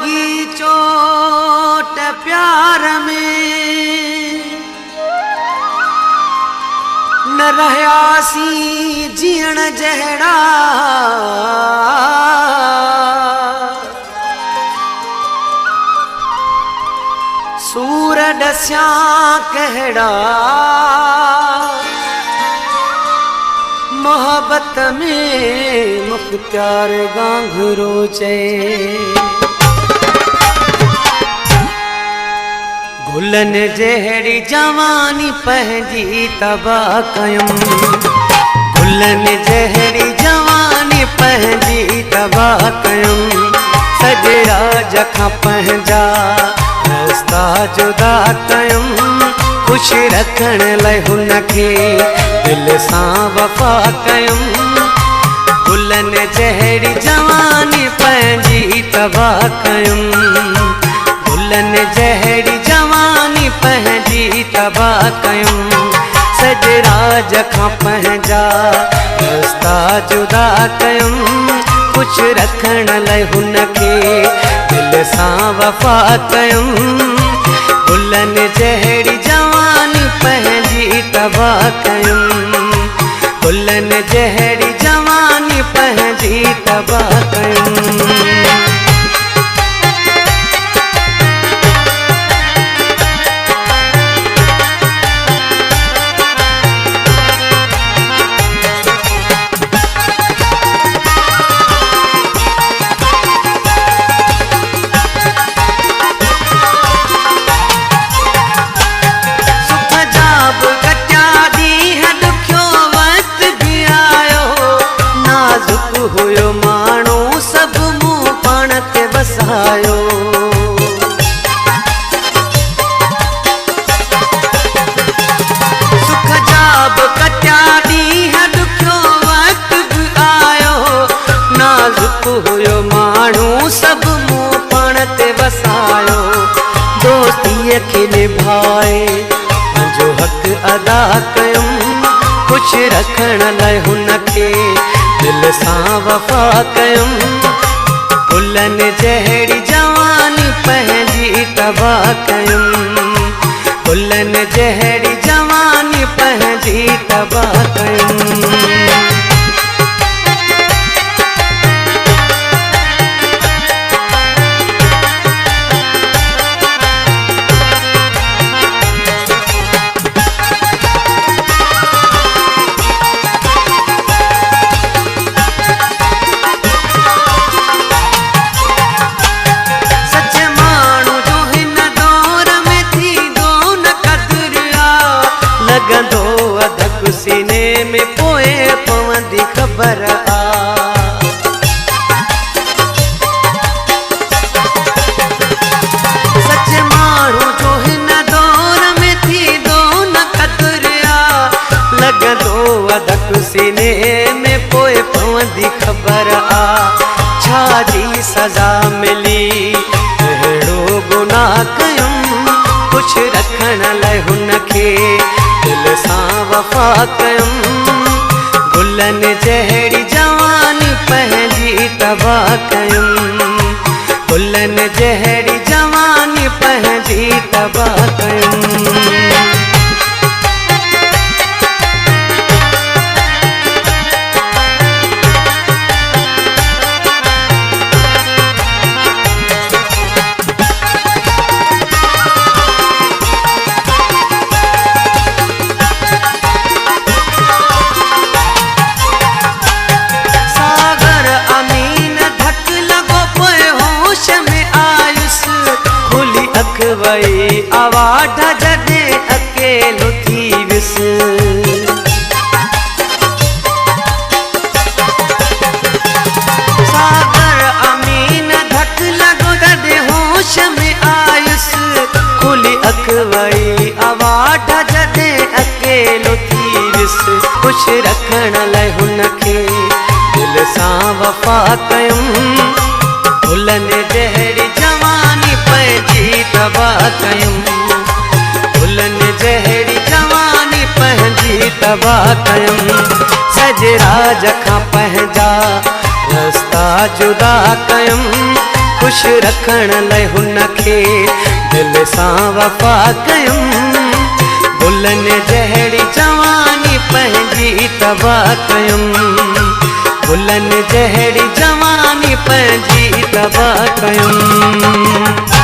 लगी चोट प्यार में न रहयासी जीण जहड़ा सूर डस्या कहड़ा मोहब्बत में मुख्तार गांघरो चए गुलन जहड़ी जवानी पंहिंजी तबाह कयुम गुलन जहड़ी जवानी पंहिंजी तबाह कयुम सजरा जखा पंहिंजा रास्ता जुदा कयुम खुश रखण लाइ हुनखे दिल सां वफ़ा कयुम गुलन जहड़ी जवानी पंहिंजी तबाह कयुम गुलन जहड़ी जवानी पंहिंजी तबाह कयुम सजराज खां पंहिंजा रास्ता जुदा कयुम कुछ रखण लाइ हुनखे दिल सां वफ़ा कयुम गुलन जहड़ी जवानी पंहिंजी तबाह कयुम गुलन जहड़ी जवानी पंहिंजी तबाह कयुम हुयो माण्हू सब मुंह पाण ते बसायो सुख जा बि कटिया ॾींहं ॾुखियो वक़्त बि आयो नाज़ुक हुयो माण्हू सब मुंह पाण ते बसायो दोस्तीअ खे निभाए पंहिंजो हक़ अदा कयुम कुछ रखण लाइ हुनखे दिल सां वफ़ा कयुम गुलन जहड़ी जवानी पंहिंजी तबाह कयुम गुलन जहड़ी जवानी पंहिंजी तबाह कयुम सीने में पोए पवंदी ख़बर आ सच माण्हू जो हिन दौर में थी दो न क़दुर आ लॻंदो अधक सीने में पोए पवंदी ख़बर आ छा जी सज़ा मिली अहिड़ो गुनाह कयुम कुछ रखण लाइ हुनखे दिल सां वफ़ा कयुम गुलन जहड़ी जवानी पंहिंजी तबाह कयुम गुलन जहड़ी जवानी पंहिंजी तबाह कयुम वई आवाज़ जॾहिं अकेलो थी विस सागर अमीन धक लॻो जॾहिं होश में आयुसि खुली अख वई आवाज़ जॾहिं अकेलो थी विस कुछ रखण लाइ हुनखे दिल सां वफ़ा कयुम गुलन जहड़ी जवानी पंहिंजी तबाह कयुम गुलन जहड़ी जवानी पंहिंजी तबाह कयुम सजरा जखा पंहिंजा रास्ता जुदा कयुम ख़ुशि रखण लाइ हुनखे दिलि सां वफ़ा कयुमि। गुलनि जहिड़ी जवानी पंहिंजी तबाह कयुमि। गुलनि जहिड़ी जवानी पंहिंजी तबाह कयुमि।